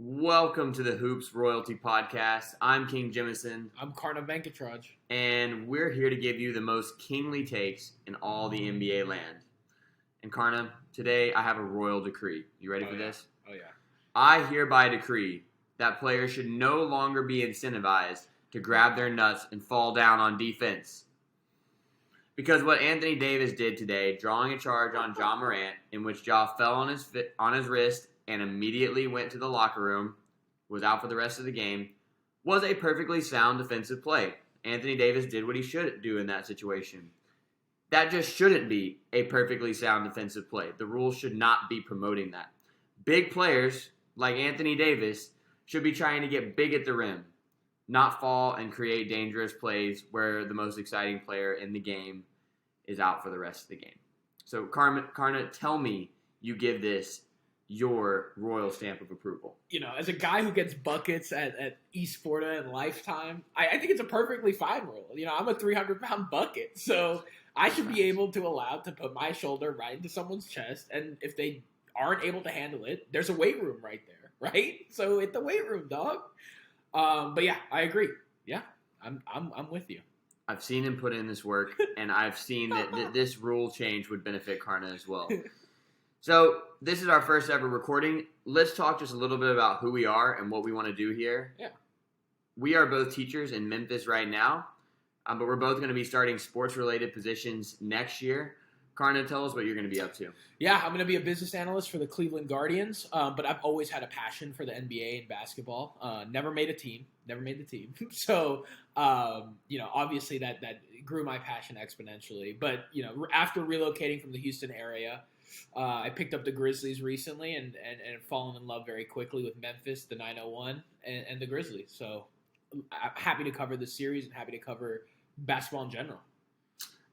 Welcome to the Hoops Royalty Podcast. I'm King Jemison. I'm Karna. And we're here to give you the most kingly takes in all the NBA land. And Karna, today I have a royal decree. You ready for this? Oh, yeah. I hereby decree that players should no longer be incentivized to grab their nuts and fall down on defense. Because what Anthony Davis did today, drawing a charge on Ja Morant, in which Ja fell on his wrist and immediately went to the locker room, was out for the rest of the game, was a perfectly sound defensive play. Anthony Davis did what he should do in that situation. That just shouldn't be a perfectly sound defensive play. The rules should not be promoting that. Big players, like Anthony Davis, should be trying to get big at the rim, not fall and create dangerous plays where the most exciting player in the game is out for the rest of the game. So, Karna, tell me you give this your royal stamp of approval. You know, as a guy who gets buckets at East Florida and Lifetime, I think it's a perfectly fine rule. You know, I'm a 300-pound bucket, so I should be able to allow to put my shoulder right into someone's chest, and if they aren't able to handle it, there's a weight room right there, right? So hit the weight room, dog. But yeah, I agree. Yeah, I'm with you. I've seen him put in this work, and I've seen that this rule change would benefit Karna as well. So this is our first ever recording. Let's talk just a little bit about who we are and what we want to do here. Yeah. We are both teachers in Memphis right now, but we're both going to be starting sports-related positions next year. Karna, tell us what you're going to be up to. Yeah, I'm going to be a business analyst for the Cleveland Guardians, but I've always had a passion for the NBA and basketball. Never made the team. So, obviously that grew my passion exponentially. But, after relocating from the Houston area, I picked up the Grizzlies recently and fallen in love very quickly with Memphis, the 901, and the Grizzlies. So I'm happy to cover this series and happy to cover basketball in general.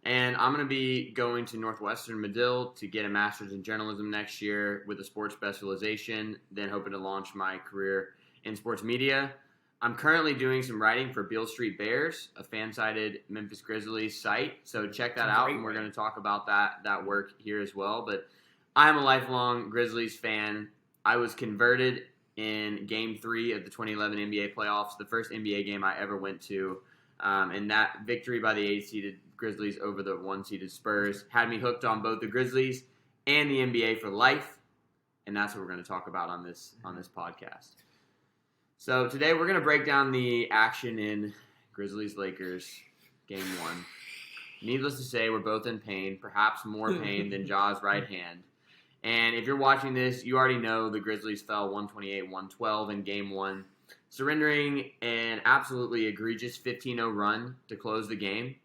And I'm going to be going to Northwestern Medill to get a master's in journalism next year with a sports specialization, then hoping to launch my career in sports media. I'm currently doing some writing for Beale Street Bears, a fan-sided Memphis Grizzlies site. So check that out, and we're going to talk about that work here as well. But I'm a lifelong Grizzlies fan. I was converted in Game 3 of the 2011 NBA playoffs, the first NBA game I ever went to. And that victory by the 8-seeded Grizzlies over the 1-seeded Spurs had me hooked on both the Grizzlies and the NBA for life. And that's what we're going to talk about on this podcast. So today we're going to break down the action in Grizzlies-Lakers Game 1. Needless to say, we're both in pain, perhaps more pain than Ja's right hand. And if you're watching this, you already know the Grizzlies fell 128-112 in Game 1, surrendering an absolutely egregious 15-0 run to close the game.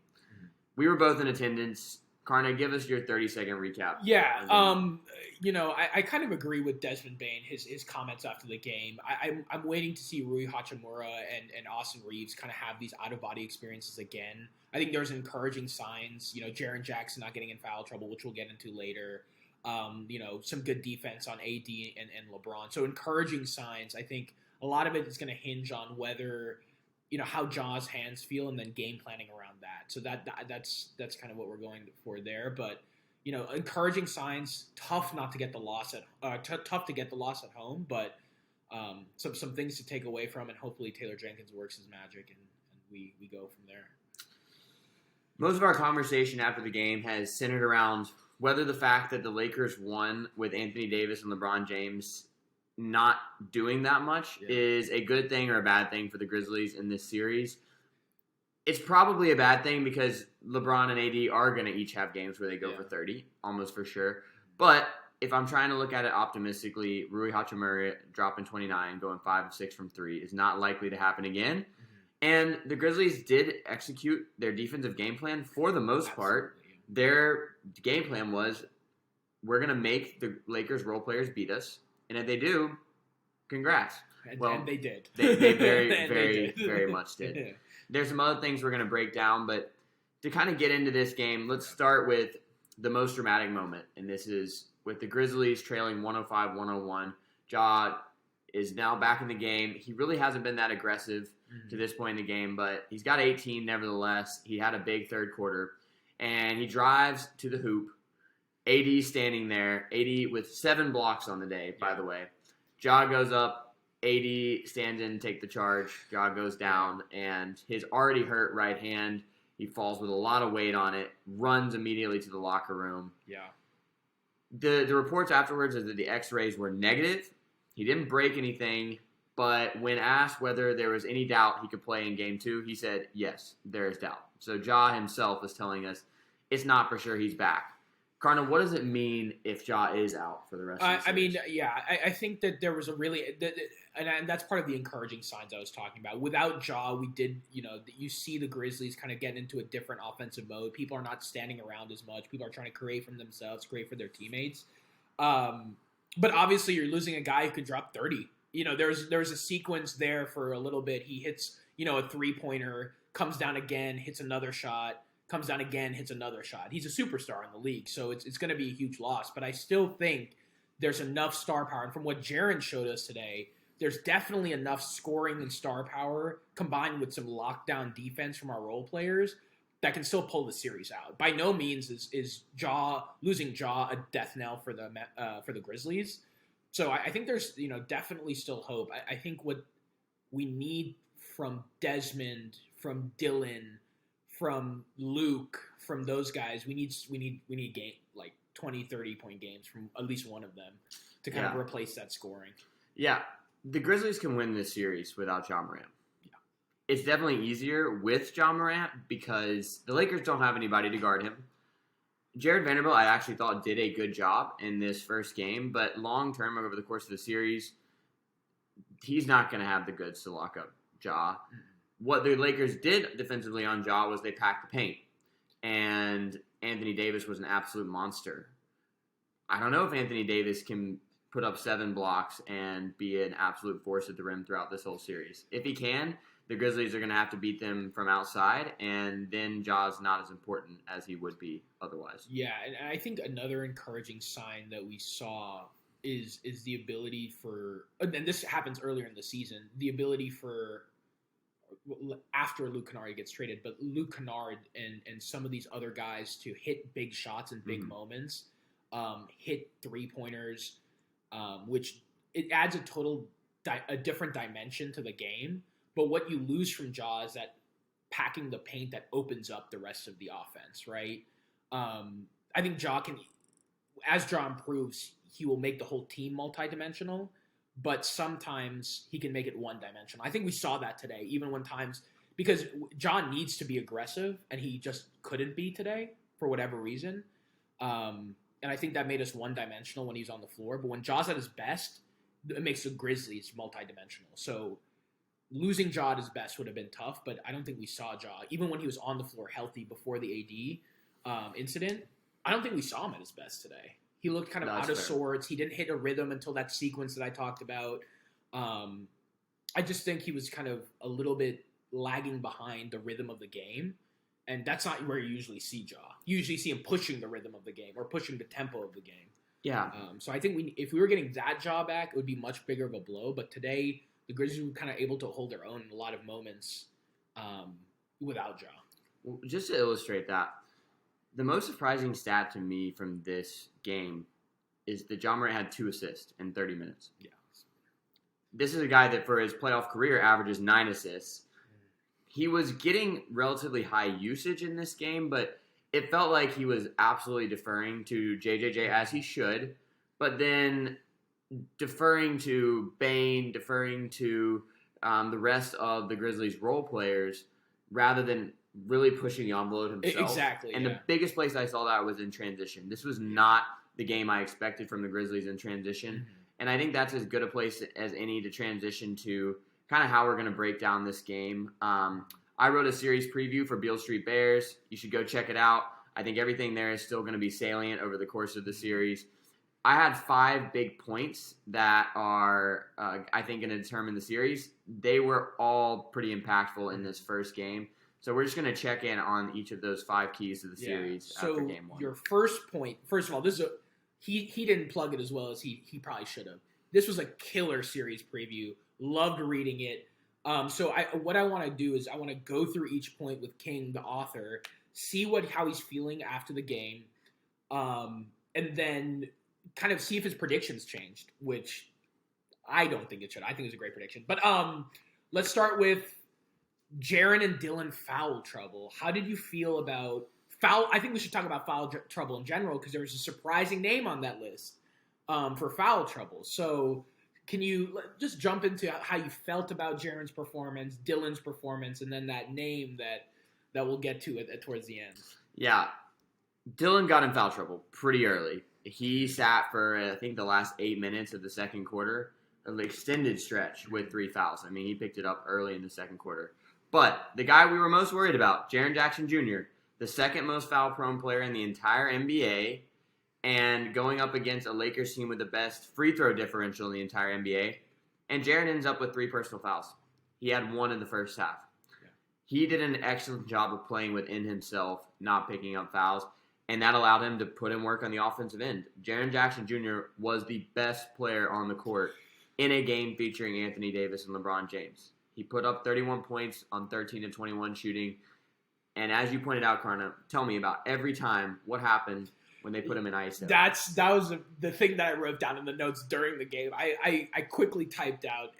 We were both in attendance. Karna, give us your 30-second recap. Yeah, I kind of agree with Desmond Bane, his comments after the game. I'm waiting to see Rui Hachimura and Austin Reeves kind of have these out-of-body experiences again. I think there's encouraging signs. Jaren Jackson not getting in foul trouble, which we'll get into later. Some good defense on AD and LeBron. So encouraging signs. I think a lot of it is going to hinge on whether how Ja's hands feel, and then game planning around that. So that's kind of what we're going for there. But encouraging signs. Tough to get the loss at home, but some things to take away from, and hopefully Taylor Jenkins works his magic, and we go from there. Most of our conversation after the game has centered around whether the fact that the Lakers won with Anthony Davis and LeBron James not doing that much is a good thing or a bad thing for the Grizzlies in this series. It's probably a bad thing because LeBron and AD are going to each have games where they go for 30, almost for sure. But if I'm trying to look at it optimistically, Rui Hachimura dropping 29, going 5 of 6 from 3 is not likely to happen again. Mm-hmm. And the Grizzlies did execute their defensive game plan for the most part. Their game plan was, we're going to make the Lakers role players beat us. And if they do, congrats. And they did. They very much did. Yeah. There's some other things we're going to break down, but to kind of get into this game, let's start with the most dramatic moment. And this is with the Grizzlies trailing 105-101. Ja is now back in the game. He really hasn't been that aggressive to this point in the game, but he's got 18 nevertheless. He had a big third quarter. And he drives to the hoop. AD standing there. AD with 7 blocks on the day, by the way. Ja goes up, AD stands in, take the charge. Ja goes down, and his already hurt right hand, he falls with a lot of weight on it, runs immediately to the locker room. Yeah. The reports afterwards is that the x-rays were negative. He didn't break anything, but when asked whether there was any doubt he could play in Game 2, he said, yes, there is doubt. So Ja himself is telling us it's not for sure he's back. Karna, what does it mean if Ja is out for the rest of the series? I think that there was a really and that's part of the encouraging signs I was talking about. Without Ja, we did, you see the Grizzlies kind of getting into a different offensive mode. People are not standing around as much. People are trying to create from themselves, create for their teammates. But obviously, you're losing a guy who could drop 30. There's a sequence there for a little bit. He hits, a 3-pointer, comes down again, hits another shot. Comes down again, hits another shot. He's a superstar in the league, so it's going to be a huge loss. But I still think there's enough star power. And from what Jaren showed us today, there's definitely enough scoring and star power combined with some lockdown defense from our role players that can still pull the series out. By no means is losing Ja a death knell for the Grizzlies. So I think there's definitely still hope. I think what we need from Desmond, from Dylan, from Luke, from those guys, we need game like 20, 30-point games from at least one of them to kind of replace that scoring. Yeah, the Grizzlies can win this series without Ja Morant. Yeah. It's definitely easier with Ja Morant because the Lakers don't have anybody to guard him. Jared Vanderbilt, I actually thought, did a good job in this first game, but long-term, over the course of the series, he's not going to have the goods to lock up Ja. What the Lakers did defensively on Ja was they packed the paint. And Anthony Davis was an absolute monster. I don't know if Anthony Davis can put up 7 blocks and be an absolute force at the rim throughout this whole series. If he can, the Grizzlies are going to have to beat them from outside, and then Ja's not as important as he would be otherwise. Yeah, and I think another encouraging sign that we saw is the ability for, and this happens earlier in the season, the ability for, after Luke Kennard gets traded, but Luke Kennard and some of these other guys to hit big shots in big moments, hit 3-pointers, which it adds a different dimension to the game. But what you lose from Ja is that packing the paint that opens up the rest of the offense, right? I think Ja can, as Ja improves, he will make the whole team multidimensional. But sometimes he can make it one-dimensional. I think we saw that today, even when times, because Ja needs to be aggressive, and he just couldn't be today for whatever reason. And I think that made us one-dimensional when he's on the floor. But when Ja's at his best, it makes the Grizzlies multidimensional. So losing Ja at his best would have been tough, but I don't think we saw Ja. Even when he was on the floor healthy before the AD incident, I don't think we saw him at his best today. He looked kind of out of sorts. He didn't hit a rhythm until that sequence that I talked about. I just think he was kind of a little bit lagging behind the rhythm of the game. And that's not where you usually see Ja. You usually see him pushing the rhythm of the game or pushing the tempo of the game. Yeah. So I think if we were getting that Ja back, it would be much bigger of a blow. But today, the Grizzlies were kind of able to hold their own in a lot of moments without Ja. Well, just to illustrate that, the most surprising stat to me from this game is that Ja Morant had 2 assists in 30 minutes. Yeah. This is a guy that for his playoff career averages 9 assists. He was getting relatively high usage in this game, but it felt like he was absolutely deferring to JJJ as he should, but then deferring to Bane, deferring to the rest of the Grizzlies role players rather than really pushing the envelope himself. Exactly. And the biggest place I saw that was in transition. This was not the game I expected from the Grizzlies in transition. Mm-hmm. And I think that's as good a place as any to transition to kind of how we're going to break down this game. I wrote a series preview for Beale Street Bears. You should go check it out. I think everything there is still going to be salient over the course of the series. I had 5 big points that are, I think, going to determine the series. They were all pretty impactful in this first game. So we're just going to check in on each of those 5 keys to the series after game 1. Your first point, first of all, this is he didn't plug it as well as he probably should have. This was a killer series preview. Loved reading it. So what I want to do is I want to go through each point with King, the author, see how he's feeling after the game, and then kind of see if his predictions changed, which I don't think it should. I think it's a great prediction. But let's start with Jaren and Dillon foul trouble. How did you feel about foul? I think we should talk about foul trouble in general because there was a surprising name on that list for foul trouble. So can you just jump into how you felt about Jaren's performance, Dillon's performance, and then that name that we'll get to it towards the end? Yeah, Dillon got in foul trouble pretty early. He sat for, I think, the last 8 minutes of the second quarter, an extended stretch with 3 fouls. I mean, he picked it up early in the second quarter. But the guy we were most worried about, Jaren Jackson Jr., the second most foul-prone player in the entire NBA, and going up against a Lakers team with the best free throw differential in the entire NBA, and Jaren ends up with 3 personal fouls. He had 1 in the first half. Yeah. He did an excellent job of playing within himself, not picking up fouls. And that allowed him to put in work on the offensive end. Jaren Jackson Jr. was the best player on the court in a game featuring Anthony Davis and LeBron James. He put up 31 points on 13 to 21 shooting. And as you pointed out, Karna, tell me about every time what happened when they put him in ISO. That was the thing that I wrote down in the notes during the game. I quickly typed out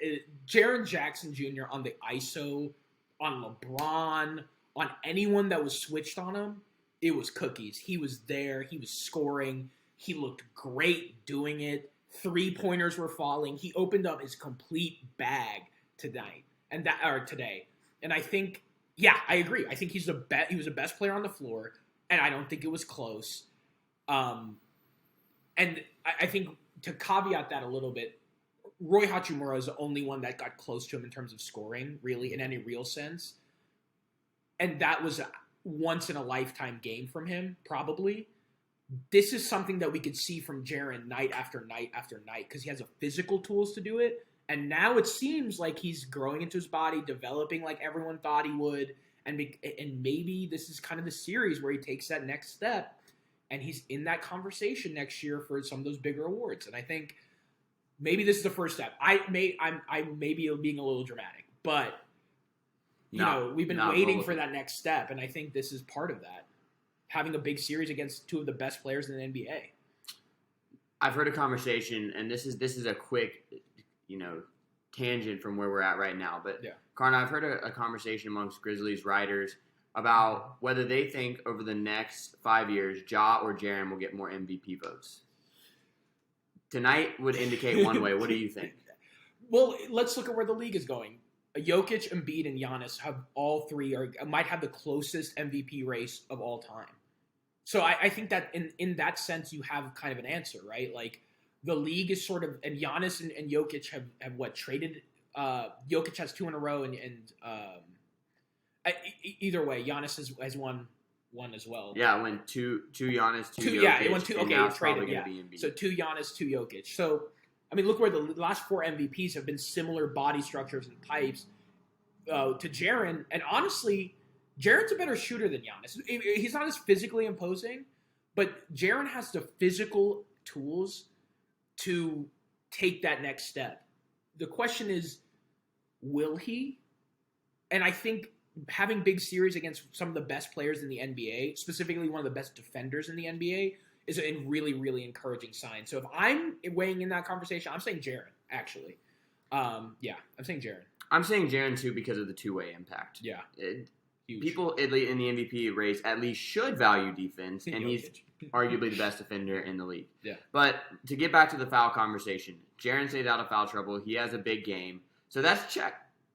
Jaren Jackson Jr. on the ISO, on LeBron, on anyone that was switched on him. It was cookies. He was there. He was scoring. He looked great doing it. 3-pointers were falling. He opened up his complete bag today. And I think, yeah, I agree. I think he was the best player on the floor, and I don't think it was close. And I think to caveat that a little bit, Rui Hachimura is the only one that got close to him in terms of scoring, really, in any real sense. And that was once-in-a-lifetime game from him, probably. This is something that we could see from Jaren night after night after night because he has the physical tools to do it. And now it seems like he's growing into his body, developing like everyone thought he would. And maybe this is kind of the series where he takes that next step and he's in that conversation next year for some of those bigger awards. And I think maybe this is the first step. I may be being a little dramatic, but we've been waiting for that next step, and I think this is part of that. Having a big series against 2 of the best players in the NBA. I've heard a conversation, and this is a quick, tangent from where we're at right now. But yeah. Karna, I've heard a conversation amongst Grizzlies writers about whether they think over the next 5 years, Ja or Jaren will get more MVP votes. Tonight would indicate one way. What do you think? Well, let's look at where the league is going. Jokic, Embiid, and Giannis have all 3 might have the closest MVP race of all time. So I think that in that sense you have kind of an answer, right? Like the league is sort of, and Giannis and Jokic have what traded. Jokic has 2 in a row, and either way, Giannis has won one as well. Yeah, it went 2 Giannis, 2 Jokic. Yeah, it went 2. Okay, it's traded. Yeah, so 2 Giannis, 2 Jokic. So. I mean, look where the last 4 MVPs have been similar body structures and types to Jaren. And honestly, Jaren's a better shooter than Giannis. He's not as physically imposing, but Jaren has the physical tools to take that next step. The question is, will he? And I think having big series against some of the best players in the NBA, specifically one of the best defenders in the NBA, is a really, really encouraging sign. So if I'm weighing in that conversation, I'm saying Jaren, actually. I'm saying Jaren. I'm saying Jaren, too, because of the two-way impact. Yeah. People in the MVP race at least should value defense, and he's arguably the best defender in the league. Yeah. But to get back to the foul conversation, Jaren stays out of foul trouble. He has a big game. So that's check.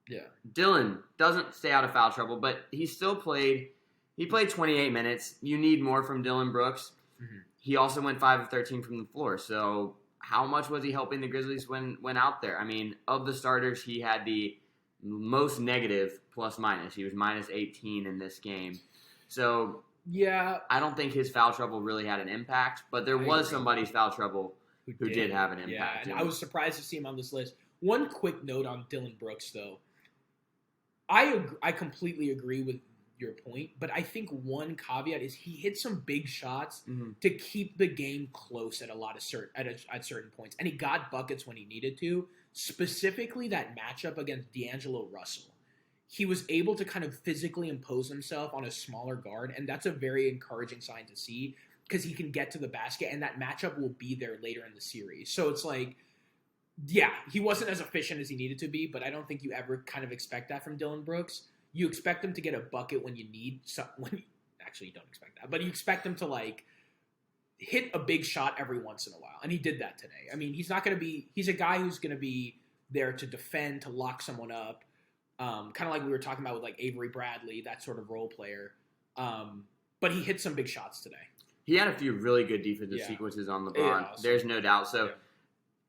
Yeah. Dillon doesn't stay out of foul trouble, but he still played. He played 28 minutes. You need more from Dillon Brooks. Mm-hmm. He also went 5 of 13 from the floor. So how much was he helping the Grizzlies when out there? I mean, of the starters, he had the most negative plus-minus. He was minus 18 in this game. So yeah, I don't think his foul trouble really had an impact, but there was somebody's foul trouble who did have an impact. Yeah, and I was surprised to see him on this list. One quick note on Dillon Brooks, though. I completely agree with your point, but I think one caveat is he hit some big shots to keep the game close at at certain points, and he got buckets when he needed to. Specifically, that matchup against D'Angelo Russell, he was able to kind of physically impose himself on a smaller guard, and that's a very encouraging sign to see because he can get to the basket, and that matchup will be there later in the series. So it's like Yeah, he wasn't as efficient as he needed to be, but I don't think you ever kind of expect that from Dylan Brooks. You expect him to get a bucket when you need actually you don't expect that, but you expect him to like hit a big shot every once in a while, and he did that today. I mean, he's a guy who's going to be there to defend, to lock someone up, kind of like we were talking about with like Avery Bradley, that sort of role player. But he hit some big shots today. He had a few really good defensive sequences on LeBron. Yeah, there's no doubt. So,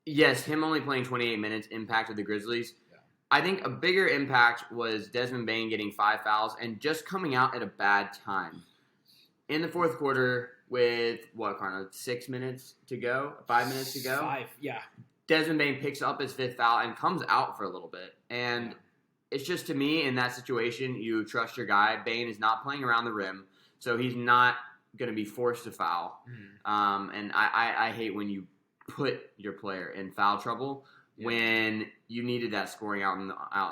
yes, him only playing 28 minutes impacted the Grizzlies. Yeah. I think a bigger impact was Desmond Bane getting 5 fouls and just coming out at a bad time. In the fourth quarter with, Karna, 6 minutes to go? 5 minutes to go? 5, yeah. Desmond Bane picks up his 5th foul and comes out for a little bit. And it's just, to me, in that situation, you trust your guy. Bane is not playing around the rim, so he's not going to be forced to foul. And I hate when you put your player in foul trouble when you needed that scoring out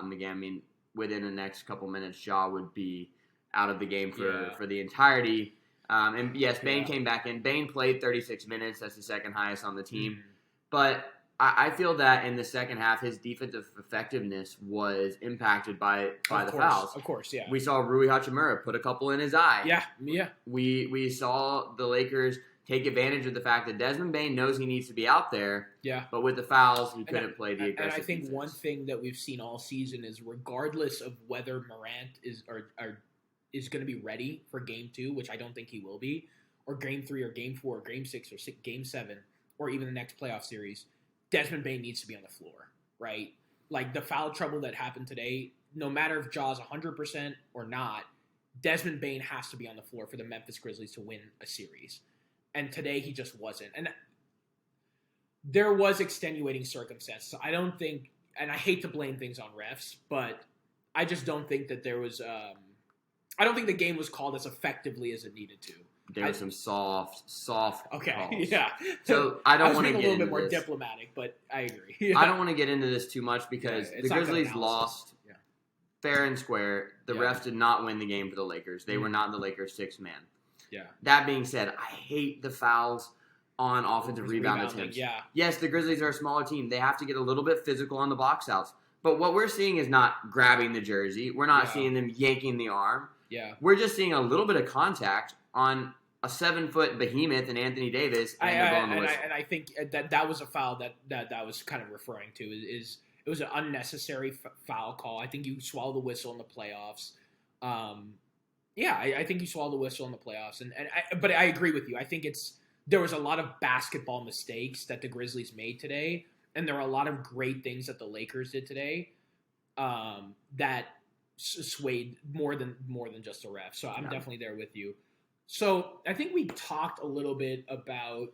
in the game. I mean, within the next couple minutes, Ja would be out of the game for the entirety. And yes, Bane came back in. Bane played 36 minutes. That's the second highest on the team. But I feel that in the second half, his defensive effectiveness was impacted by the fouls. Of course, yeah. We saw Rui Hachimura put a couple in his eye. Yeah. We saw the Lakers take advantage of the fact that Desmond Bane knows he needs to be out there. Yeah. But with the fouls, he couldn't play the aggressive And I think defense. one thing that we've seen all season is regardless of whether Morant is going to be ready for Game 2, which I don't think he will be, or Game 3 or Game 4 or Game 6 or Game 7, or even the next playoff series, Desmond Bane needs to be on the floor, right? Like the foul trouble that happened today, no matter if Ja's 100% or not, Desmond Bane has to be on the floor for the Memphis Grizzlies to win a series. And today he just wasn't. And there was extenuating circumstances. I don't think, and I hate to blame things on refs, but I just don't think that there was I don't think the game was called as effectively as it needed to. There was some soft calls. Yeah. So I don't want to get into this. I was being a little bit more diplomatic, but I agree. Yeah. I don't want to get into this too much because the Grizzlies lost fair and square. The refs did not win the game for the Lakers. They were not the Lakers' sixth man. Yeah. That being said, I hate the fouls on offensive rebound attempts. Yeah. Yes, the Grizzlies are a smaller team. They have to get a little bit physical on the box outs. But what we're seeing is not grabbing the jersey. We're not seeing them yanking the arm. Yeah. We're just seeing a little bit of contact on a 7-foot behemoth in Anthony Davis. And I think that was a foul that was kind of referring to is it was an unnecessary foul call. I think you swallow the whistle in the playoffs. I think you swallow the whistle in the playoffs. But I agree with you. I think there was a lot of basketball mistakes that the Grizzlies made today, and there were a lot of great things that the Lakers did today that swayed more than just the ref. So I'm definitely there with you. So I think we talked a little bit about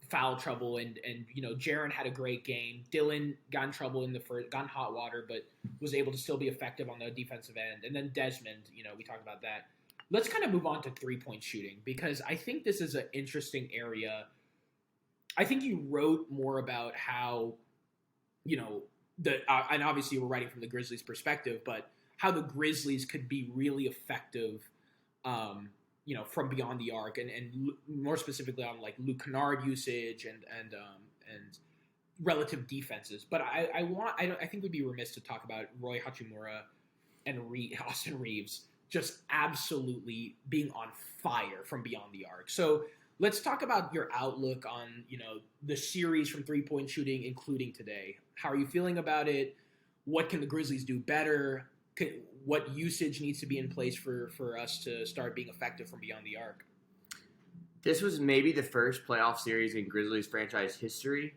foul trouble, and Jaren had a great game. Dylan got in trouble in the first, got in hot water, but was able to still be effective on the defensive end. And then Desmond, we talked about that. Let's kind of move on to 3-point shooting, because I think this is an interesting area. I think you wrote more about how, and obviously we're writing from the Grizzlies' perspective, but how the Grizzlies could be really effective, from beyond the arc, and more specifically on like Luke Kennard usage and relative defenses. But I think we'd be remiss to talk about Rui Hachimura and Austin Reeves just absolutely being on fire from beyond the arc. So let's talk about your outlook on, the series from 3-point shooting, including today. How are you feeling about it? What can the Grizzlies do better? What usage needs to be in place for us to start being effective from beyond the arc? This was maybe the first playoff series in Grizzlies franchise history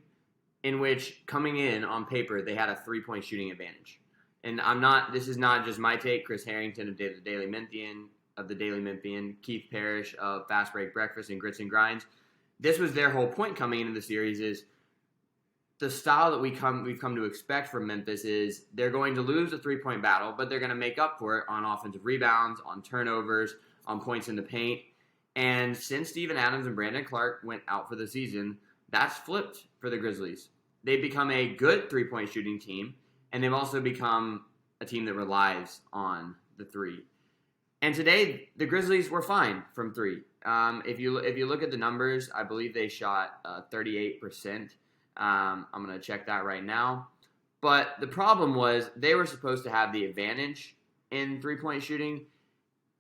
in which, coming in on paper, they had a 3-point shooting advantage. And this is not just my take. Chris Harrington of the Daily Memphian, Keith Parrish of Fast Break Breakfast and Grits and Grinds. This was their whole point coming into the series is the style that we've come to expect from Memphis is they're going to lose a 3-point battle, but they're going to make up for it on offensive rebounds, on turnovers, on points in the paint. And since Steven Adams and Brandon Clark went out for the season, that's flipped for the Grizzlies. They've become a good 3-point shooting team, and they've also become a team that relies on the 3. And today, the Grizzlies were fine from 3. If you look at the numbers, I believe they shot 38%. I'm going to check that right now. But the problem was they were supposed to have the advantage in three-point shooting,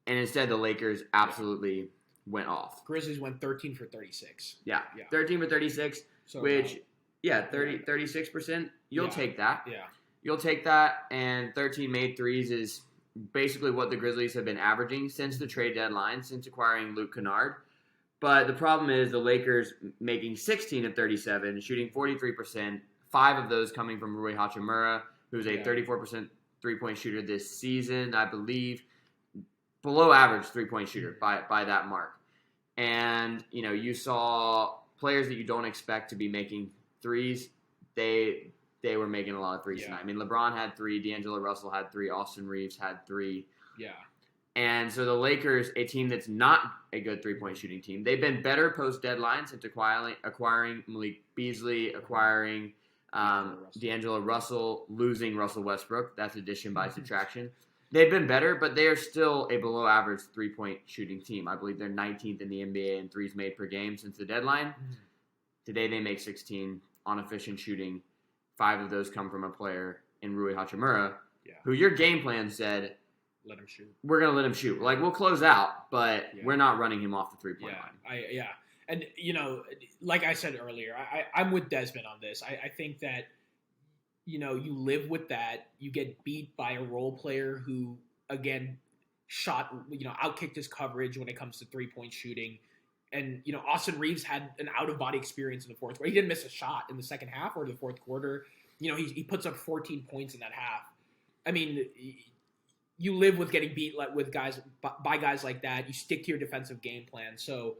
and instead the Lakers absolutely went off. Grizzlies went 13 for 36. Yeah. 13 for 36, so, which, 36%. You'll take that. Yeah. You'll take that, and 13 made threes is basically what the Grizzlies have been averaging since the trade deadline, since acquiring Luke Kennard. But the problem is the Lakers making 16 of 37, shooting 43%, 5 of those coming from Rui Hachimura, who's a 34% three-point shooter this season, I believe. Below average three-point shooter by that mark. And, you saw players that you don't expect to be making threes. They were making a lot of threes tonight. I mean, LeBron had 3, D'Angelo Russell had 3, Austin Reeves had 3. Yeah. And so the Lakers, a team that's not a good three-point shooting team, they've been better post-deadline since acquiring Malik Beasley, acquiring D'Angelo Russell, losing Russell Westbrook. That's addition by subtraction. They've been better, but they are still a below-average three-point shooting team. I believe they're 19th in the NBA in threes made per game since the deadline. Today they make 16 on efficient shooting. 5 of those come from a player in Rui Hachimura, who your game plan said, let him shoot. We're going to let him shoot. Like, we'll close out, but we're not running him off the three-point line. And, like I said earlier, I'm with Desmond on this. I think that, you live with that. You get beat by a role player who, again, outkicked his coverage when it comes to three-point shooting. And, Austin Reeves had an out-of-body experience in the fourth quarter. He didn't miss a shot in the second half or the fourth quarter. He puts up 14 points in that half. I mean, you live with getting beat by guys like that. You stick to your defensive game plan. So,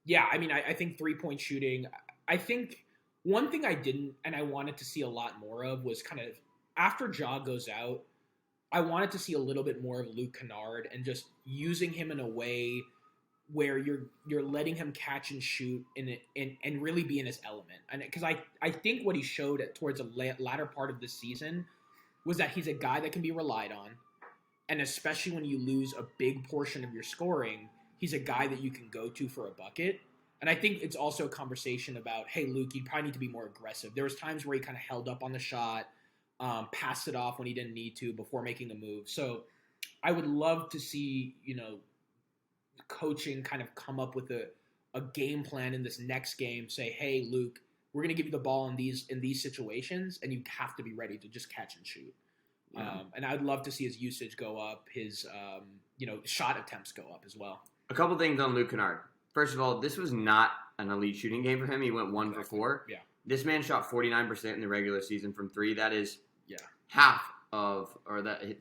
I think three-point shooting. I think one thing I didn't and I wanted to see a lot more of was kind of after Ja goes out, I wanted to see a little bit more of Luke Kennard and just using him in a way where you're letting him catch and shoot and really be in his element. And because I think what he showed towards the latter part of the season was that he's a guy that can be relied on. And especially when you lose a big portion of your scoring, he's a guy that you can go to for a bucket. And I think it's also a conversation about, hey, Luke, you probably need to be more aggressive. There was times where he kind of held up on the shot, passed it off when he didn't need to before making a move. So I would love to see, coaching kind of come up with a game plan in this next game. Say, hey, Luke, we're going to give you the ball in these situations, and you have to be ready to just catch and shoot. Yeah. And I'd love to see his usage go up, his shot attempts go up as well. A couple things on Luke Kennard. First of all, this was not an elite shooting game for him. He went 1 for 4. Yeah. This man shot 49% in the regular season from 3. That is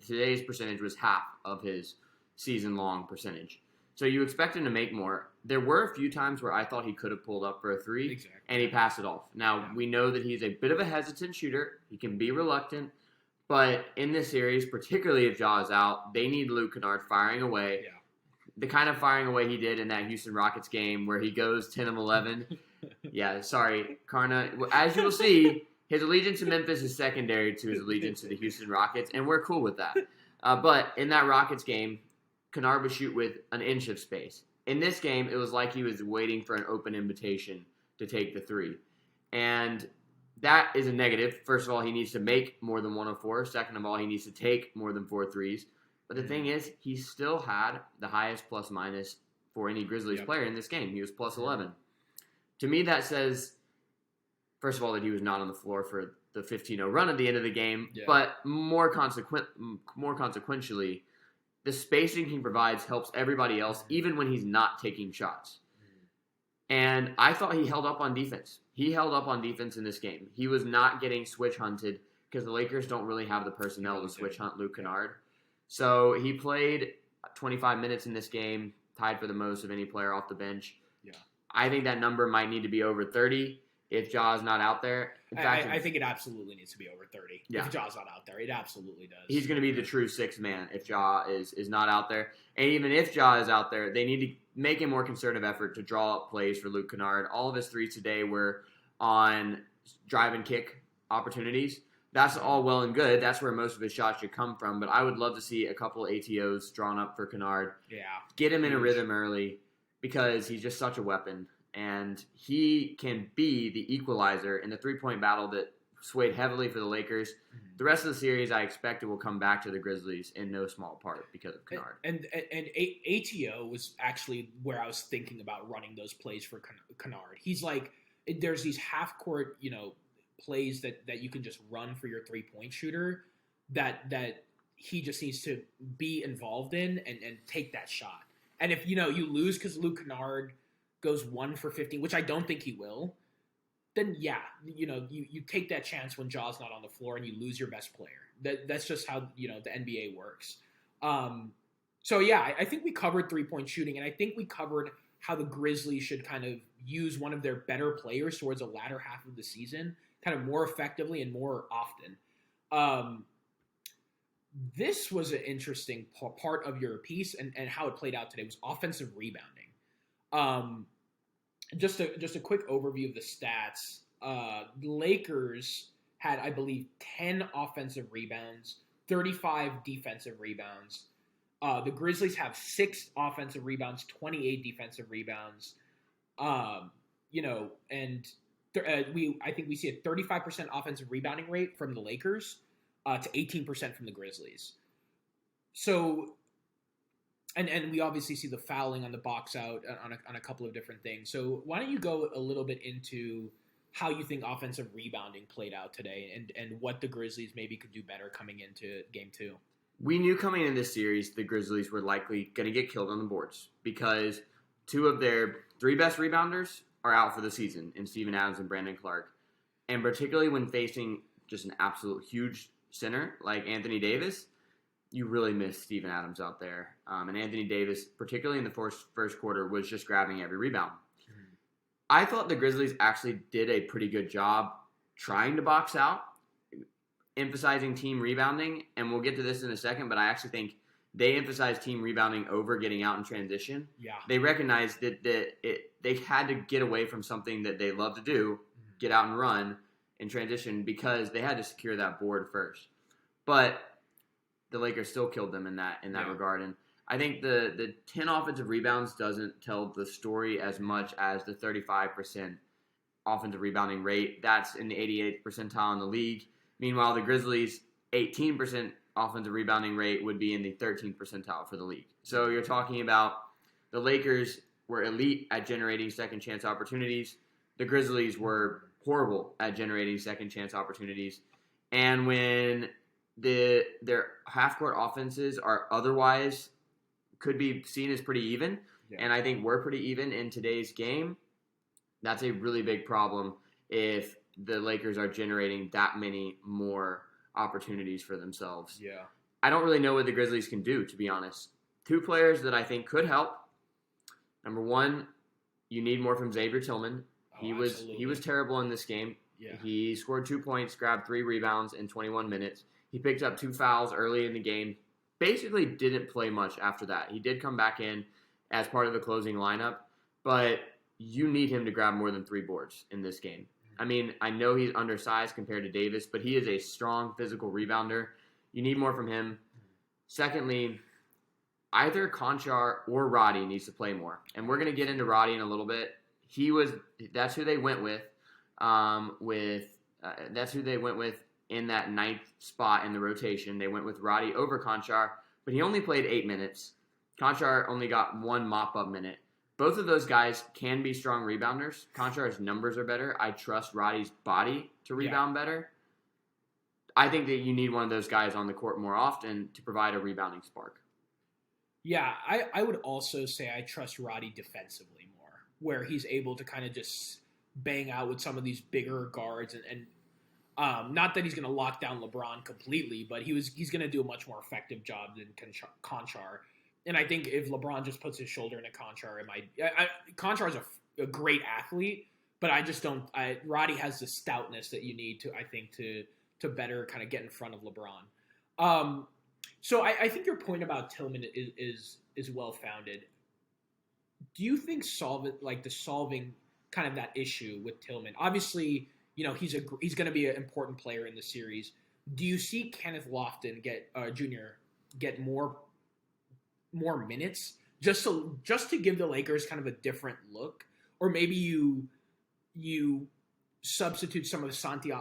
today's percentage was half of his season-long percentage. So you expect him to make more. There were a few times where I thought he could have pulled up for a 3, and he passed it off. Now, we know that he's a bit of a hesitant shooter. He can be reluctant. But in this series, particularly if Ja is out, they need Luke Kennard firing away. Yeah. The kind of firing away he did in that Houston Rockets game where he goes 10 of 11. Karna. As you will see, his allegiance to Memphis is secondary to his allegiance to the Houston Rockets, and we're cool with that. But in that Rockets game, Kennard would shoot with an inch of space. In this game, it was like he was waiting for an open invitation to take the 3. And that is a negative. First of all, he needs to make more than 1 of 4. Second of all, he needs to take more than 4 threes. But the thing is, he still had the highest plus-minus for any Grizzlies player in this game. He was plus 11. To me, that says, first of all, that he was not on the floor for the 15-0 run at the end of the game. Yeah. But more consequentially, the spacing he provides helps everybody else, even when he's not taking shots. And I thought he held up on defense. He held up on defense in this game. He was not getting switch hunted because the Lakers don't really have the personnel to switch hunt Luke Kennard. So he played 25 minutes in this game, tied for the most of any player off the bench. Yeah, I think that number might need to be over 30 if Ja's not out there. In fact, I think it absolutely needs to be over 30 if Ja's not out there. It absolutely does. He's going to be the true sixth man if Ja is not out there. And even if Ja is out there, they need to make a more concerted effort to draw up plays for Luke Kennard. All of his threes today were on drive and kick opportunities. That's all well and good. That's where most of his shots should come from. But I would love to see a couple ATOs drawn up for Kennard. Yeah. Get him in a rhythm early because he's just such a weapon. and he can be the equalizer in the three-point battle that swayed heavily for the Lakers. The rest of the series, I expect it will come back to the Grizzlies in no small part because of Kennard. And ATO was actually where I was thinking about running those plays for Kennard. He's like, there's these half-court, plays that you can just run for your three-point shooter that he just needs to be involved in and take that shot. And if, you lose because Luke Kennard goes 1 for 15, which I don't think he will, then yeah, you take that chance when Ja's not on the floor and you lose your best player. That's just how, the NBA works. So yeah, I think we covered 3-point shooting, and I think we covered how the Grizzlies should kind of use one of their better players towards the latter half of the season, kind of more effectively and more often. This was an interesting part of your piece and how it played out today was offensive rebounding. Just a quick overview of the stats. The Lakers had, I believe, 10 offensive rebounds, 35 defensive rebounds. The Grizzlies have 6 offensive rebounds, 28 defensive rebounds. I think we see a 35% offensive rebounding rate from the Lakers to 18% from the Grizzlies. So, and we obviously see the fouling on the box out on a couple of different things. So why don't you go a little bit into how you think offensive rebounding played out today and what the Grizzlies maybe could do better coming into Game 2? We knew coming into this series the Grizzlies were likely going to get killed on the boards because 2 of their 3 best rebounders are out for the season in Steven Adams and Brandon Clark. And particularly when facing just an absolute huge center like Anthony Davis, you really miss Steven Adams out there. And Anthony Davis, particularly in the first quarter, was just grabbing every rebound. Mm-hmm. I thought the Grizzlies actually did a pretty good job trying to box out, emphasizing team rebounding. And we'll get to this in a second, but I actually think they emphasized team rebounding over getting out in transition. Yeah. They recognized that they had to get away from something that they love to do, get out and run in transition, because they had to secure that board first. But the Lakers still killed them in that regard. And I think the 10 offensive rebounds doesn't tell the story as much as the 35% offensive rebounding rate. That's in the 88th percentile in the league. Meanwhile, the Grizzlies' 18% offensive rebounding rate would be in the 13th percentile for the league. So you're talking about the Lakers were elite at generating second chance opportunities. The Grizzlies were horrible at generating second chance opportunities. And when their half-court offenses are otherwise could be seen as pretty even, and I think we're pretty even in today's game, that's a really big problem if the Lakers are generating that many more opportunities for themselves. Yeah. I don't really know what the Grizzlies can do, to be honest. 2 players that I think could help. Number 1, you need more from Xavier Tillman. He was terrible in this game. Yeah. He scored 2 points, grabbed 3 rebounds in 21 minutes. He picked up 2 fouls early in the game. Basically didn't play much after that. He did come back in as part of the closing lineup, but you need him to grab more than 3 boards in this game. I mean, I know he's undersized compared to Davis, but he is a strong physical rebounder. You need more from him. Secondly, either Konchar or Roddy needs to play more. And we're going to get into Roddy in a little bit. That's who they went with. That's who they went with in that 9th spot in the rotation. They went with Roddy over Konchar, but he only played 8 minutes. Konchar only got 1 mop-up minute. Both of those guys can be strong rebounders. Konchar's numbers are better. I trust Roddy's body to rebound better. I think that you need one of those guys on the court more often to provide a rebounding spark. Yeah, I would also say I trust Roddy defensively more, where he's able to kind of just bang out with some of these bigger guards and not that he's going to lock down LeBron completely, but he's going to do a much more effective job than Konchar. And I think if LeBron just puts his shoulder into Konchar, Konchar is a great athlete, but I just don't. Roddy has the stoutness that you need to better kind of get in front of LeBron. So I think your point about Tillman is well founded. Do you think solving kind of that issue with Tillman? Obviously, he's going to be an important player in the series. Do you see Kenneth Lofton Jr. get more minutes just to give the Lakers kind of a different look, or maybe you substitute some of Santi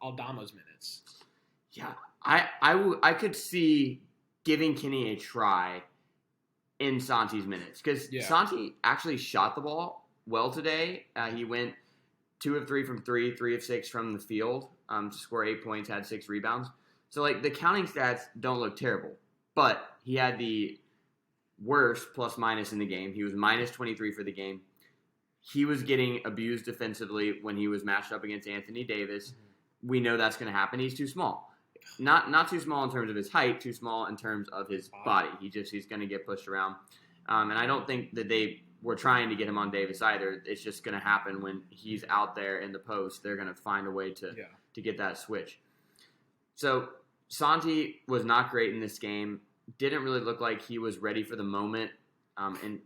Aldamo's minutes. Yeah, I could see giving Kenny a try in Santi's minutes because Santi actually shot the ball well today. He went 2 of 3 from 3, 3 of 6 from the field to score 8 points, had 6 rebounds. So like the counting stats don't look terrible, but he had the worst plus minus in the game. He was minus 23 for the game. He was getting abused defensively when he was matched up against Anthony Davis. We know that's going to happen. He's too small. Not too small in terms of his height, too small in terms of his body. He's going to get pushed around. And I don't think that they were trying to get him on Davis either. It's just going to happen when he's out there in the post. They're going to find a way to get that switch. So Santi was not great in this game. Didn't really look like he was ready for the moment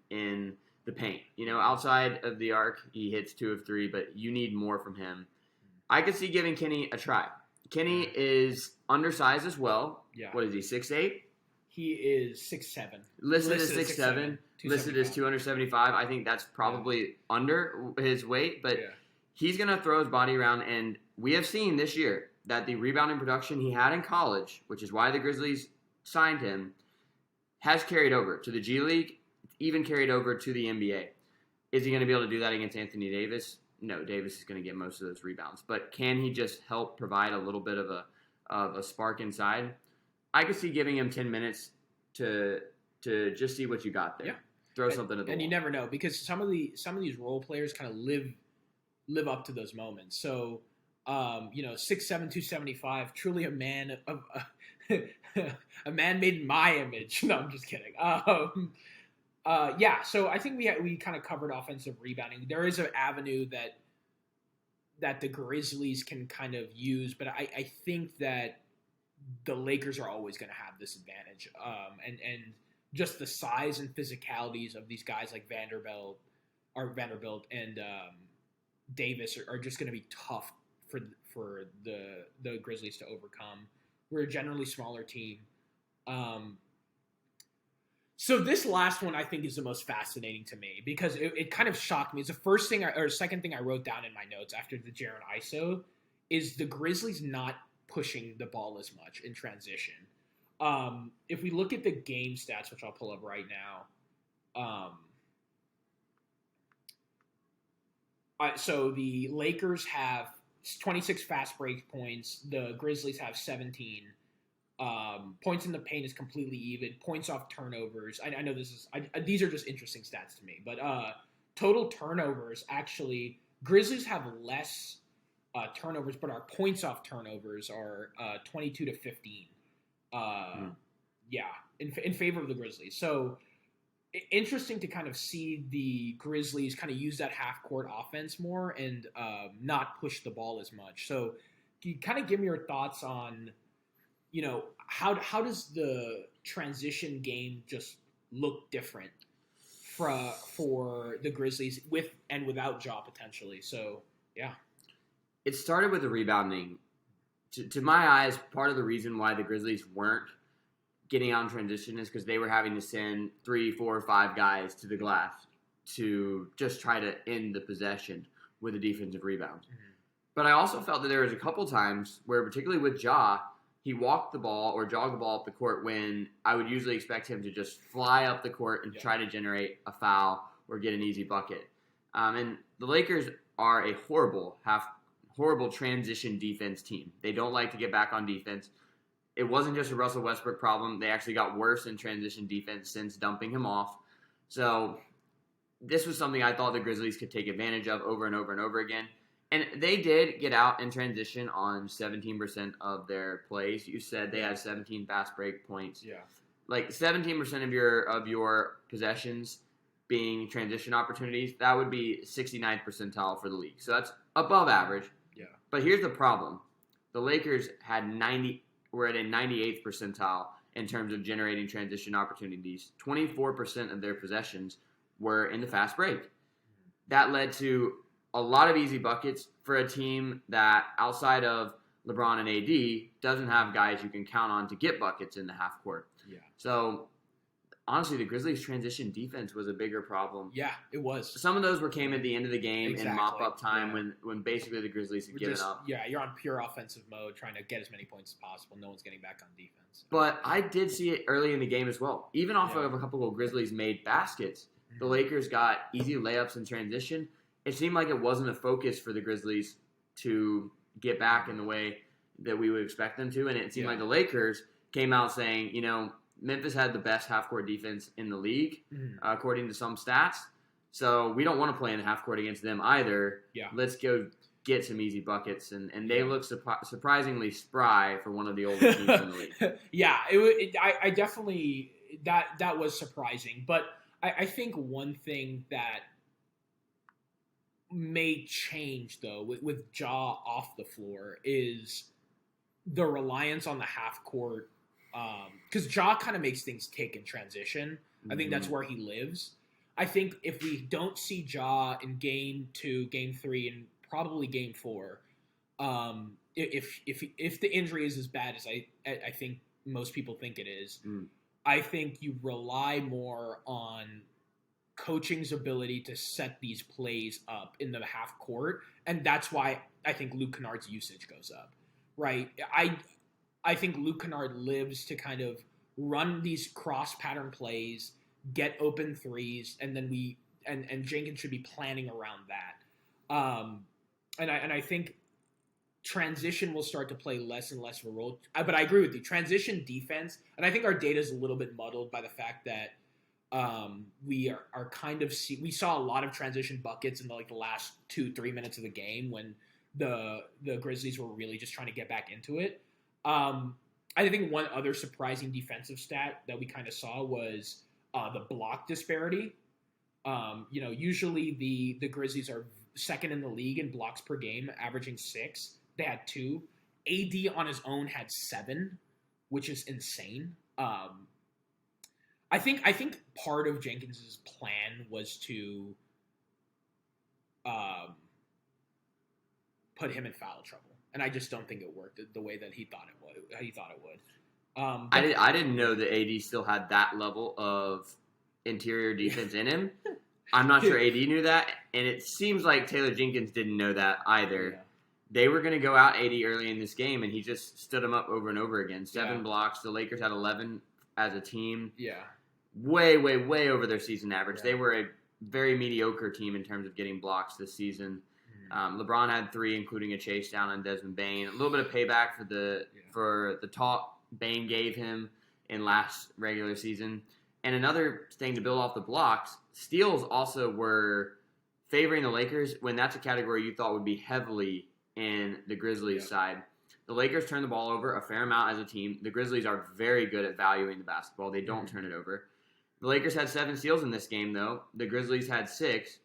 in the paint. Outside of the arc, he hits 2 of 3, but you need more from him. I could see giving Kenny a try. Kenny is undersized as well. Yeah. What is he, 6'8"? He is 6'7". Listed as 6'7". Listed as 275. I think that's probably under his weight, but he's going to throw his body around, and we have seen this year that the rebounding production he had in college, which is why the Grizzlies signed him, has carried over to the G League, even carried over to the NBA. Is he going to be able to do that against Anthony Davis? No, Davis is going to get most of those rebounds. But can he just help provide a little bit of a spark inside? I could see giving him 10 minutes to just see what you got there. Yeah. Throw something at the wall. And you never know, because some of these role players kind of live up to those moments. So, 6'7", 275, truly a man of a man made in my image. No, I'm just kidding. So I think we kind of covered offensive rebounding. There is an avenue that the Grizzlies can kind of use, but I think that the Lakers are always going to have this advantage. And just the size and physicalities of these guys like Vanderbilt and Davis are just going to be tough for the Grizzlies to overcome. We're a generally smaller team. So this last one I think is the most fascinating to me because it kind of shocked me. It's the second thing I wrote down in my notes after the Jaren ISO is the Grizzlies not pushing the ball as much in transition. If we look at the game stats, which I'll pull up right now, so the Lakers have 26 fast break points. The Grizzlies have 17. Points in the paint is completely even. Points off turnovers. I know these are just interesting stats to me, but total turnovers actually, Grizzlies have less turnovers, but our points off turnovers are 22 to 15. In favor of the Grizzlies. So interesting to kind of see the Grizzlies kind of use that half court offense more and not push the ball as much. So can you kind of give me your thoughts on, how does the transition game just look different for the Grizzlies with and without Ja potentially? So, yeah. It started with the rebounding. To my eyes, part of the reason why the Grizzlies weren't getting out in transition is because they were having to send 3, 4, 5 guys to the glass to just try to end the possession with a defensive rebound. Mm-hmm. But I also felt that there was a couple times where, particularly with Ja, he walked the ball or jogged the ball up the court when I would usually expect him to just fly up the court and try to generate a foul or get an easy bucket. And the Lakers are a horrible transition defense team. They don't like to get back on defense. It wasn't just a Russell Westbrook problem. They actually got worse in transition defense since dumping him off. So this was something I thought the Grizzlies could take advantage of over and over and over again. And they did get out in transition on 17% of their plays. You said they had 17 fast break points. Yeah. Like 17% of your possessions being transition opportunities, that would be 69th percentile for the league. So that's above average. Yeah. But here's the problem. The Lakers were at a 98th percentile in terms of generating transition opportunities. 24% of their possessions were in the fast break. That led to a lot of easy buckets for a team that, outside of LeBron and AD, doesn't have guys you can count on to get buckets in the half court. Yeah. So honestly, the Grizzlies' transition defense was a bigger problem. Yeah, it was. Some of those came at the end of the game in mop-up time Yeah. when basically the Grizzlies had given up. Yeah, you're on pure offensive mode, trying to get as many points as possible. No one's getting back on defense. But I did see it early in the game as well. Even off of a couple of Grizzlies made baskets, the Lakers got easy layups in transition. It seemed like it wasn't a focus for the Grizzlies to get back in the way that we would expect them to. And it seemed like the Lakers came out saying, Memphis had the best half-court defense in the league, according to some stats. So we don't want to play in the half-court against them either. Yeah. Let's go get some easy buckets. And they look surprisingly spry for one of the older teams in the league. Yeah, I definitely – that was surprising. But I think one thing that may change, though, with Ja off the floor is the reliance on the half-court – because Ja kind of makes things tick in transition. I think that's where he lives. I think if we don't see Ja in Game 2, Game 3, and probably Game 4, if the injury is as bad as I think most people think it is, I think you rely more on coaching's ability to set these plays up in the half court, and that's why I think Luke Kennard's usage goes up. Right? I think Luke Kennard lives to kind of run these cross-pattern plays, get open threes, and then and Jenkins should be planning around that. And I think transition will start to play less and less of a role. But I agree with you. Transition defense, and I think our data is a little bit muddled by the fact that we are kind of we saw a lot of transition buckets in the last 2-3 minutes of the game when the Grizzlies were really just trying to get back into it. I think one other surprising defensive stat that we kind of saw was the block disparity. Usually the Grizzlies are second in the league in blocks per game, averaging 6. They had 2. AD on his own had 7, which is insane. I think part of Jenkins's plan was to put him in foul trouble. And I just don't think it worked the way that he thought it would. I didn't know that AD still had that level of interior defense in him. I'm not sure AD knew that, and it seems like Taylor Jenkins didn't know that either. Yeah. They were going to go out AD early in this game, and he just stood him up over and over again. 7 blocks. The Lakers had 11 as a team. Yeah. Way, way, way over their season average. Yeah. They were a very mediocre team in terms of getting blocks this season. LeBron had 3, including a chase down on Desmond Bane. A little bit of payback for the talk Bane gave him in last regular season. And another thing to build off the blocks, steals also were favoring the Lakers when that's a category you thought would be heavily in the Grizzlies side. The Lakers turn the ball over a fair amount as a team. The Grizzlies are very good at valuing the basketball. They don't turn it over. The Lakers had 7 steals in this game, though. The Grizzlies had 6.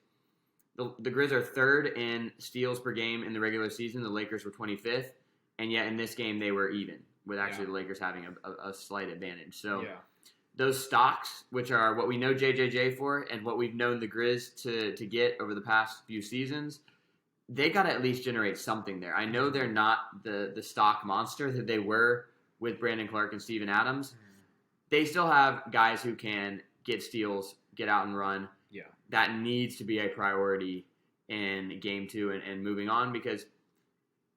The Grizz are 3rd in steals per game in the regular season. The Lakers were 25th. And yet in this game, they were even, with actually the Lakers having a slight advantage. So those stocks, which are what we know JJJ for and what we've known the Grizz to get over the past few seasons, they got to at least generate something there. I know they're not the stock monster that they were with Brandon Clark and Steven Adams. They still have guys who can get steals, get out and run. Yeah. That needs to be a priority in Game 2 and moving on, because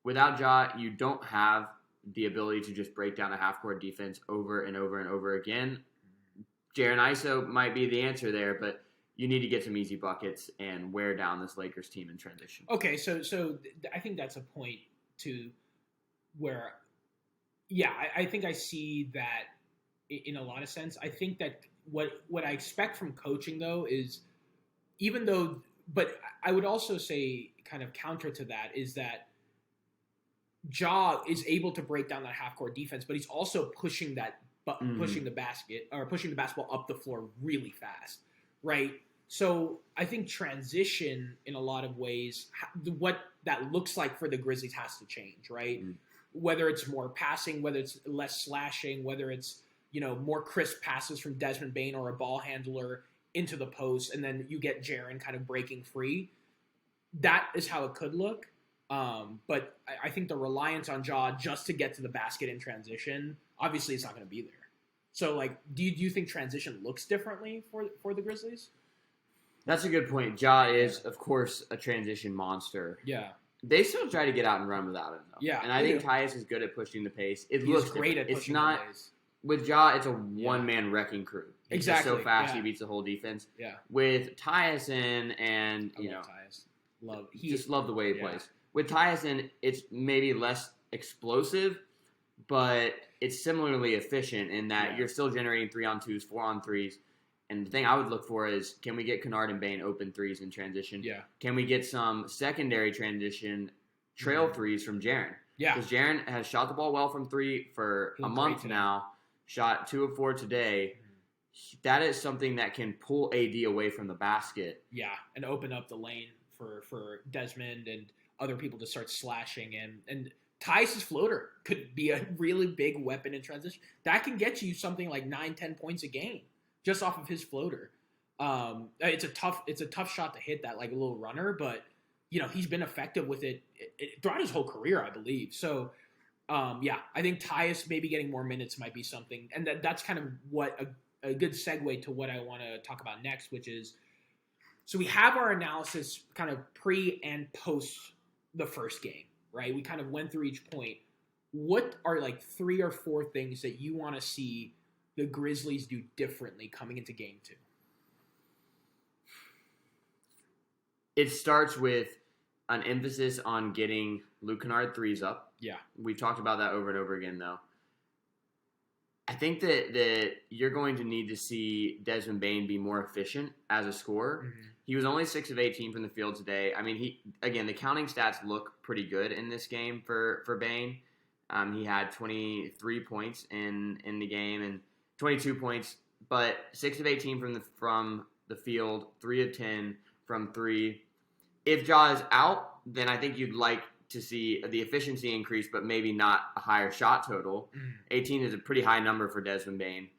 without Ja, you don't have the ability to just break down a half-court defense over and over and over again. Jaren ISO might be the answer there, but you need to get some easy buckets and wear down this Lakers team in transition. Okay, so I think that's a point to where, I think I see that in a lot of sense. I think that what I expect from coaching, though, is but I would also say, kind of counter to that, is that Ja is able to break down that half-court defense, but he's also pushing the basketball up the floor really fast, right? So I think transition, in a lot of ways, what that looks like for the Grizzlies has to change, right? Whether it's more passing, whether it's less slashing, whether it's more crisp passes from Desmond Bane or a ball handler into the post, and then you get Jaren kind of breaking free. That is how it could look. But I think the reliance on Ja just to get to the basket in transition, obviously it's not going to be there. So, like, do you think transition looks differently for the Grizzlies? That's a good point. Ja is, of course, a transition monster. Yeah. They still try to get out and run without him, though. Yeah, and I think Tyus is good at pushing the pace. It He's looks great different. at pushing It's not, the pace. with Ja, it's a one-man wrecking crew. He's just so fast, he beats the whole defense. Yeah. With Tyus and Tyus. Love the way he plays. With Tyus it's maybe less explosive, but it's similarly efficient in that you're still generating 3-on-2s, 4-on-3s. And the thing I would look for is, can we get Kennard and Bane open threes in transition? Yeah. Can we get some secondary transition trail threes from Jaren? Yeah. Because Jaren has shot the ball well from three for a month now, shot 2 of 4 today. That is something that can pull AD away from the basket. Yeah, and open up the lane for Desmond and other people to start slashing. And Tyus' floater could be a really big weapon in transition. That can get you something like 9-10 points a game just off of his floater. It's a tough shot to hit, that like a little runner, but he's been effective with it throughout his whole career, I believe. So I think Tyus maybe getting more minutes might be something, and that's kind of what a good segue to what I want to talk about next, which is, so we have our analysis kind of pre and post the first game, right? We kind of went through each point. What are like 3 or 4 things that you want to see the Grizzlies do differently coming into game 2? It starts with an emphasis on getting Luke Kennard threes up. Yeah. We've talked about that over and over again, though. I think that you're going to need to see Desmond Bane be more efficient as a scorer. Mm-hmm. He was only 6 of 18 from the field today. I mean, the counting stats look pretty good in this game for Bane. He had 23 points in the game and 22 points, but 6 of 18 from the field, 3 of 10 from 3. If Ja is out, then I think you'd like to see the efficiency increase, but maybe not a higher shot total. 18 is a pretty high number for Desmond Bane.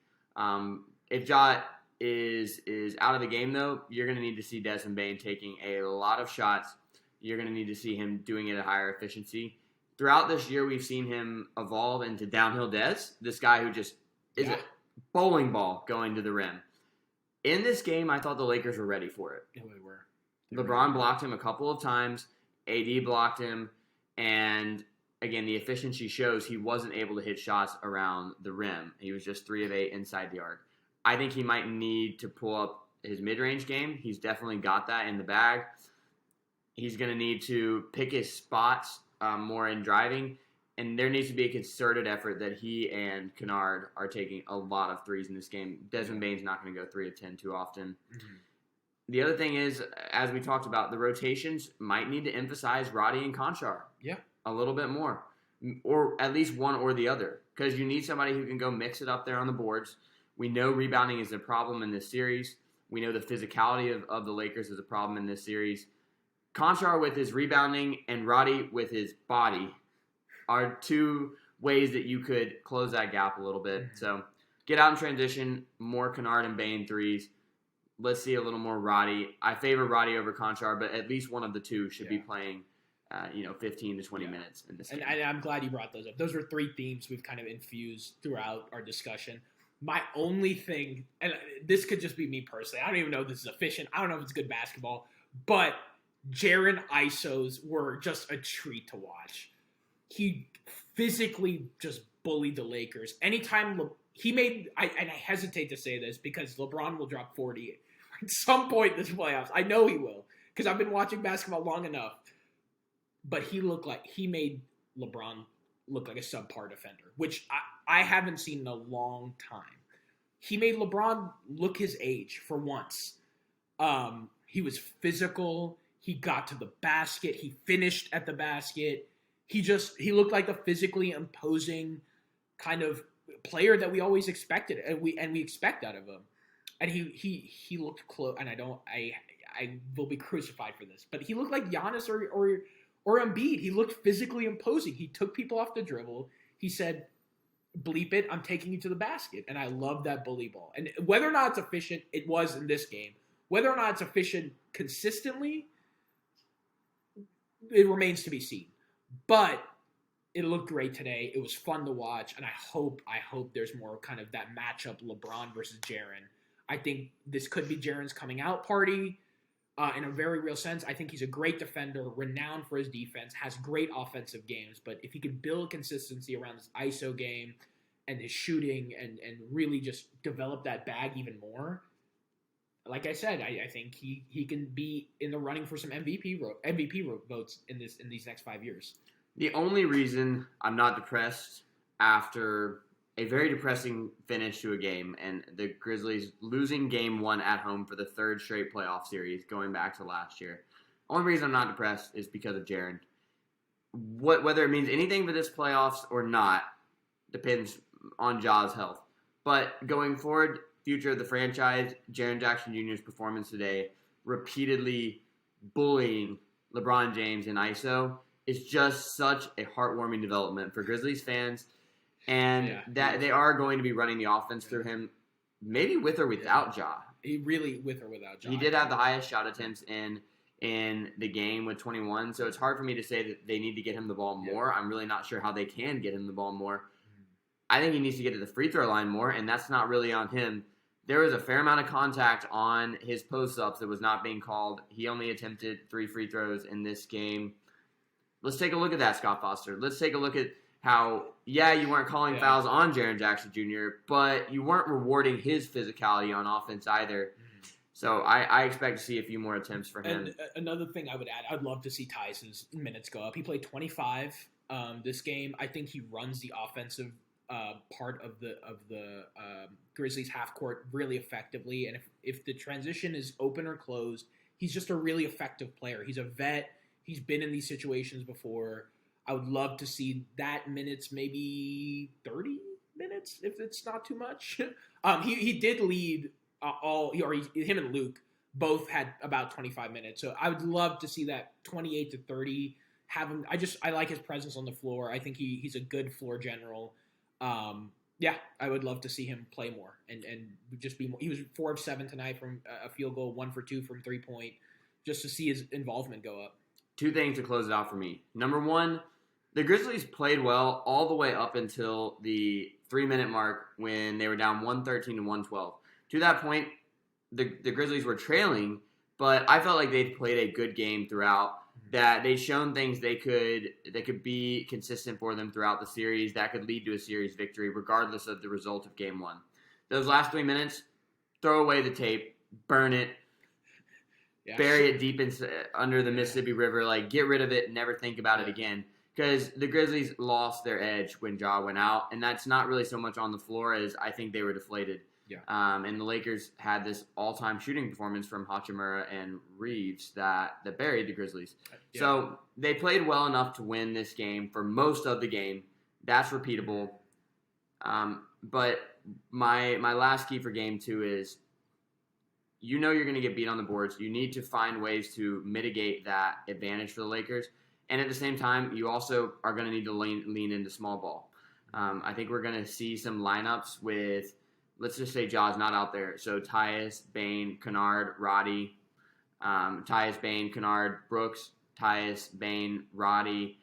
If Ja is out of the game, though, you're going to need to see Desmond Bane taking a lot of shots. You're going to need to see him doing it at higher efficiency. Throughout this year, we've seen him evolve into downhill Des, this guy who just is a bowling ball going to the rim. In this game, I thought the Lakers were ready for it. Yeah, they were. LeBron blocked him a couple of times. AD blocked him. And again, the efficiency shows he wasn't able to hit shots around the rim. He was just 3 of 8 inside the arc. I think he might need to pull up his mid-range game. He's definitely got that in the bag. He's going to need to pick his spots more in driving. And there needs to be a concerted effort that he and Kennard are taking a lot of threes in this game. Desmond Bane's not going to go 3 of 10 too often. Mm-hmm. The other thing is, as we talked about, the rotations might need to emphasize Roddy and Konchar. Yeah. A little bit more. Or at least one or the other. Because you need somebody who can go mix it up there on the boards. We know rebounding is a problem in this series. We know the physicality of the Lakers is a problem in this series. Konchar with his rebounding and Roddy with his body are 2 ways that you could close that gap a little bit. Mm-hmm. So get out in transition, more Kennard and Bane threes. Let's see a little more Roddy. I favor Roddy over Konchar, but at least one of the 2 should be playing 15 to 20 minutes in this game. And I'm glad you brought those up. Those were 3 themes we've kind of infused throughout our discussion. My only thing, and this could just be me personally, I don't even know if this is efficient. I don't know if it's good basketball, but Jaren ISOs were just a treat to watch. He physically just bullied the Lakers. Anytime he made, and I hesitate to say this because LeBron will drop 40 at some point this playoffs. I know he will because I've been watching basketball long enough. But he made LeBron look like a subpar defender, which I haven't seen in a long time. He made LeBron look his age for once. He was physical. He got to the basket. He finished at the basket. He looked like a physically imposing kind of player that we always expected, and we expect out of him. And he looked close. And I will be crucified for this, but he looked like Giannis or Embiid. He looked physically imposing. He took people off the dribble. He said, bleep it, I'm taking you to the basket. And I love that bully ball. And whether or not it's efficient, it was in this game. Whether or not it's efficient consistently, it remains to be seen. But it looked great today. It was fun to watch, and I hope there's more kind of that matchup LeBron versus Jaren. I think this could be Jaren's coming out party in a very real sense. I think he's a great defender, renowned for his defense, has great offensive games, but if he could build consistency around his ISO game and his shooting and really just develop that bag even more, like I said, I think he can be in the running for some MVP votes in these next 5 years. The only reason I'm not depressed after a very depressing finish to a game and the Grizzlies losing game 1 at home for the 3rd straight playoff series going back to last year. Only reason I'm not depressed is because of Jaren. Whether it means anything for this playoffs or not depends on Ja's health. But going forward, future of the franchise, Jaren Jackson Jr.'s performance today, repeatedly bullying LeBron James in ISO, is just such a heartwarming development for Grizzlies fans. And that they are going to be running the offense through him, maybe with or without Ja. He really with or without Ja. He did have the highest shot attempts in the game with 21, so it's hard for me to say that they need to get him the ball more. I'm really not sure how they can get him the ball more. I think he needs to get to the free throw line more, and that's not really on him. There was a fair amount of contact on his post-ups that was not being called. He only attempted 3 free throws in this game. Let's take a look at that, Scott Foster. Let's take a look at how, you weren't calling fouls on Jaren Jackson Jr., but you weren't rewarding his physicality on offense either. So I expect to see a few more attempts for him. And another thing I would add, I'd love to see Tyson's minutes go up. He played 25 this game. I think he runs the offensive part of the Grizzlies half court really effectively. And if the transition is open or closed, he's just a really effective player. He's a vet. He's been in these situations before. I would love to see that minutes, maybe 30 minutes, if it's not too much. He did lead him and Luke both had about 25 minutes. So I would love to see that 28 to 30. Have him. I like his presence on the floor. I think he's a good floor general. I would love to see him play more and just be more. He was 4 of 7 tonight from a field goal, 1 for 2 from 3-point, just to see his involvement go up. 2 things to close it out for me. Number 1, the Grizzlies played well all the way up until the 3-minute mark when they were down 113 to 112. To that point, the Grizzlies were trailing, but I felt like they played a good game throughout. That they'd shown things they could be consistent for them throughout the series that could lead to a series victory regardless of the result of game 1. Those last 3 minutes, throw away the tape, burn it, bury it deep under the Mississippi River, get rid of it and never think about it again. Because the Grizzlies lost their edge when Ja went out, and that's not really so much on the floor as I think they were deflated. And the Lakers had this all-time shooting performance from Hachimura and Reeves that buried the Grizzlies. So they played well enough to win this game for most of the game. That's repeatable. But my last key for game 2 is, you're going to get beat on the boards. You need to find ways to mitigate that advantage for the Lakers. And at the same time, you also are going to need to lean into small ball. I think we're going to see some lineups with, let's just say Ja's not out there. So Tyus, Bane, Kennard, Roddy, Tyus, Bane, Kennard, Brooks, Tyus, Bane, Roddy,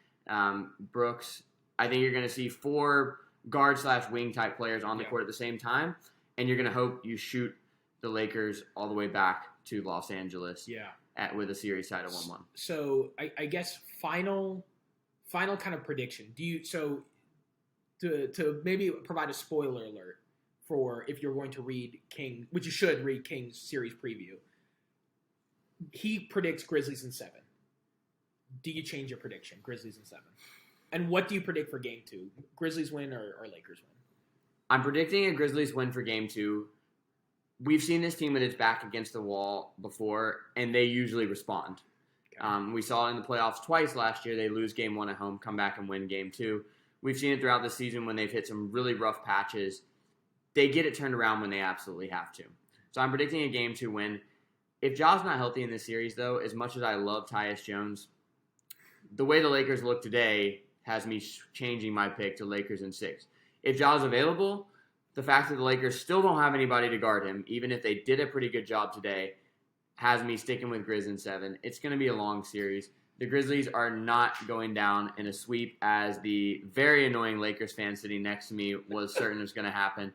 Brooks. I think you're going to see 4 guard/wing type players on the court at the same time, and you're going to hope you shoot the Lakers all the way back to Los Angeles. With a series tied at 1-1. So I guess final kind of prediction. To maybe provide a spoiler alert for if you're going to read King, which you should read King's series preview. He predicts Grizzlies in 7. Do you change your prediction? Grizzlies in 7. And what do you predict for game 2? Grizzlies win or Lakers win? I'm predicting a Grizzlies win for game 2. We've seen this team with its back against the wall before, and they usually respond. Okay. We saw it in the playoffs twice last year. They lose game 1 at home, come back and win game 2. We've seen it throughout the season when they've hit some really rough patches. They get it turned around when they absolutely have to. So I'm predicting a game 2 win. If Ja's not healthy in this series, though, as much as I love Tyus Jones, the way the Lakers look today has me changing my pick to Lakers in 6. If Ja's available, the fact that the Lakers still don't have anybody to guard him, even if they did a pretty good job today, has me sticking with Grizz in 7. It's going to be a long series. the Grizzlies are not going down in a sweep, as the very annoying Lakers fan sitting next to me was certain was going to happen.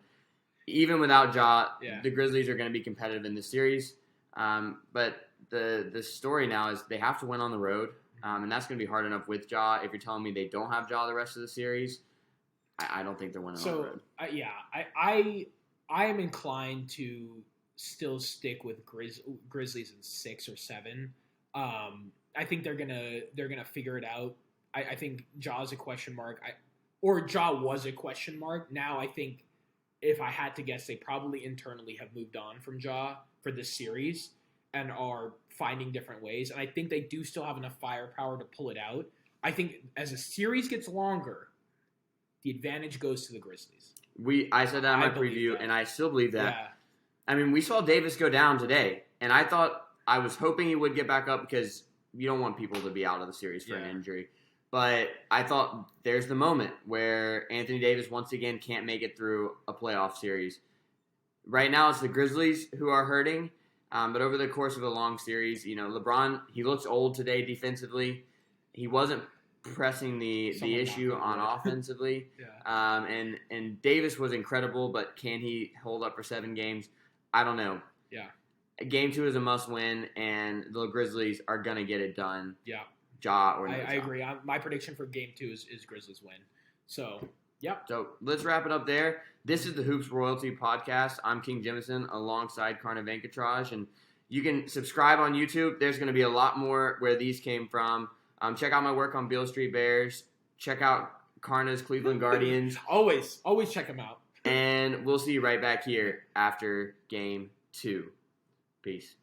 Even without Ja, the Grizzlies are going to be competitive in this series. But the story now is they have to win on the road, and that's going to be hard enough with Ja. If you're telling me they don't have Ja the rest of the series, I don't think they're winning on the road. I am inclined to still stick with Grizzlies in 6 or 7. I think they're gonna figure it out. I think Ja's a question mark. Ja was a question mark. Now I think if I had to guess, they probably internally have moved on from Ja for this series and are finding different ways. And I think they do still have enough firepower to pull it out. I think as the series gets longer, the advantage goes to the Grizzlies. I said that in my preview, and I still believe that. Yeah. I mean, we saw Davis go down today, and I was hoping he would get back up because you don't want people to be out of the series for an injury. But I thought there's the moment where Anthony Davis once again can't make it through a playoff series. Right now it's the Grizzlies who are hurting, but over the course of a long series, LeBron, he looks old today defensively. He wasn't pressing the issue on offensively. And Davis was incredible, but can he hold up for 7 games? I don't know. Yeah. Game 2 is a must-win, and the Grizzlies are going to get it done. Yeah. Ja or no I agree. My prediction for Game 2 is Grizzlies win. So, yep. So, let's wrap it up there. This is the Hoops Royalty Podcast. I'm King Jemison alongside Karna Venkatraj, and you can subscribe on YouTube. There's going to be a lot more where these came from. Check out my work on Beale Street Bears. Check out Karna's Cleveland Guardians. Always check them out. And we'll see you right back here after Game 2. Peace.